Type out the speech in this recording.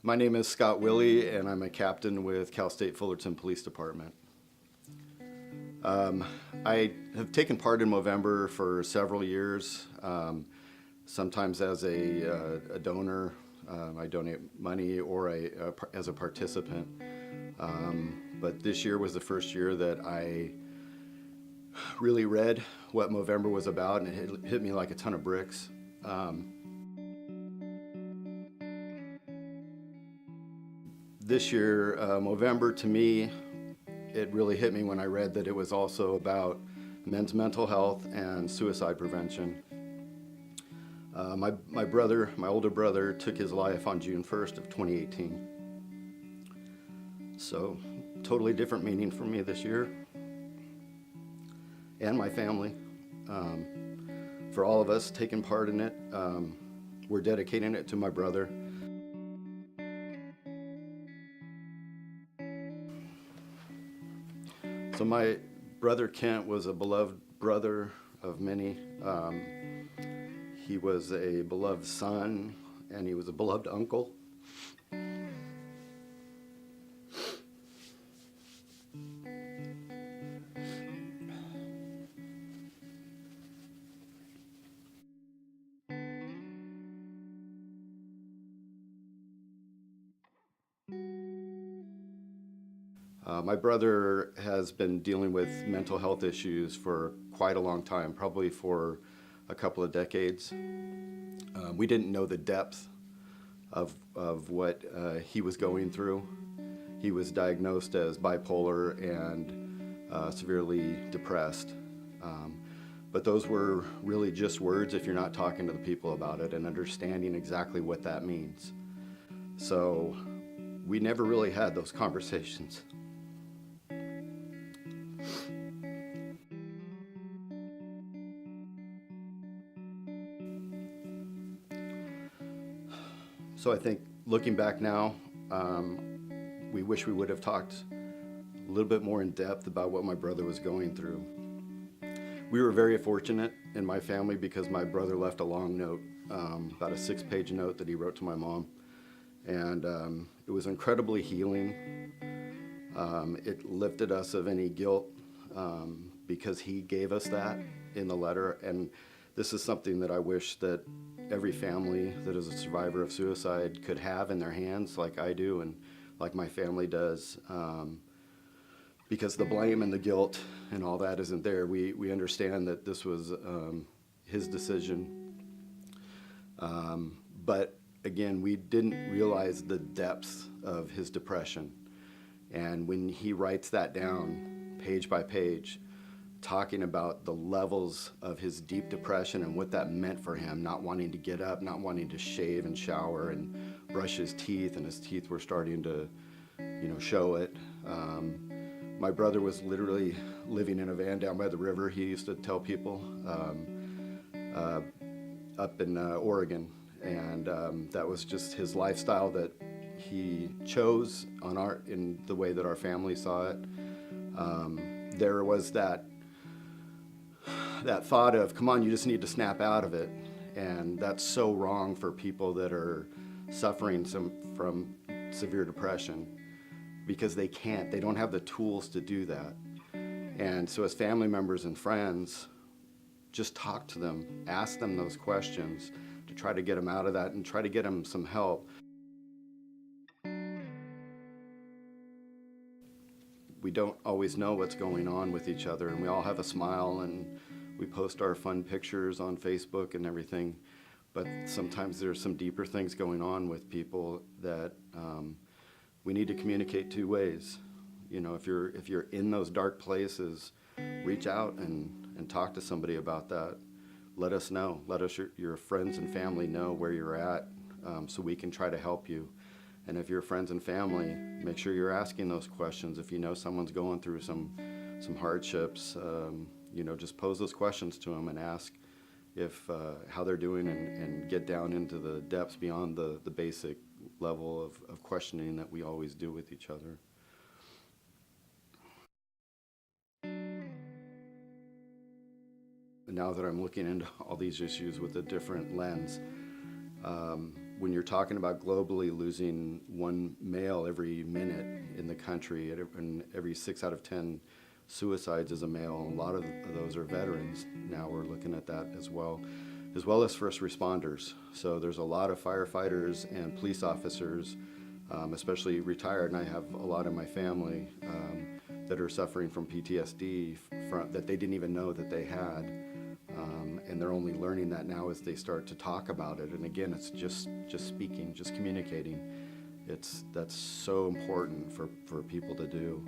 My name is Scot Willey, and I'm a captain with Cal State Fullerton Police Department. I have taken part in Movember for several years, sometimes as a donor. I donate money, or as a participant. But this year was the first year that I really read what Movember was about, and it hit me like a ton of bricks. This year, Movember, to me, it really hit me when I read that it was also about men's mental health and suicide prevention. My older brother, took his life on June 1st of 2018. So, totally different meaning for me this year, and my family. For all of us taking part in it, we're dedicating it to my brother. So my brother Kent was a beloved brother of many. He was a beloved son, and he was a beloved uncle. My brother has been dealing with mental health issues for quite a long time, probably for a couple of decades. We didn't know the depth of what he was going through. He was diagnosed as bipolar and severely depressed. But those were really just words if you're not talking to the people about it and understanding exactly what that means. So we never really had those conversations. So I think looking back now, we wish we would have talked a little bit more in depth about what my brother was going through. We were very fortunate in my family because my brother left a long note, about a 6-page note that he wrote to my mom. And it was incredibly healing. It lifted us of any guilt because he gave us that in the letter. And this is something that I wish that every family that is a survivor of suicide could have in their hands, like I do and like my family does, because the blame and the guilt and all that isn't there. We understand that this was his decision, but again, we didn't realize the depth of his depression. And when he writes that down page by page, talking about the levels of his deep depression and what that meant for him, not wanting to get up, not wanting to shave and shower and brush his teeth, and his teeth were starting to, show it. My brother was literally living in a van down by the river, he used to tell people, up in Oregon. And that was just his lifestyle that he chose in the way that our family saw it. There was that thought of, come on, you just need to snap out of it. And that's so wrong for people that are suffering from severe depression, because they don't have the tools to do that. And so as family members and friends, just talk to them, ask them those questions to try to get them out of that and try to get them some help. We don't always know what's going on with each other, and we all have a smile and we post our fun pictures on Facebook and everything, but sometimes there's some deeper things going on with people that we need to communicate two ways. If you're in those dark places, reach out and talk to somebody about that. Let us know. Let us, your friends and family, know where you're at, so we can try to help you. And if you're friends and family, make sure you're asking those questions. If you know someone's going through some hardships, just pose those questions to them and ask how they're doing, and get down into the depths beyond the basic level of questioning that we always do with each other. Now that I'm looking into all these issues with a different lens, when you're talking about globally losing one male every minute in the country, and every 6 out of 10 suicides is a male, a lot of those are veterans. Now we're looking at that as well as first responders. So there's a lot of firefighters and police officers, especially retired, and I have a lot in my family that are suffering from PTSD that they didn't even know that they had. And they're only learning that now as they start to talk about it. And again, it's just speaking, just communicating. That's so important for people to do.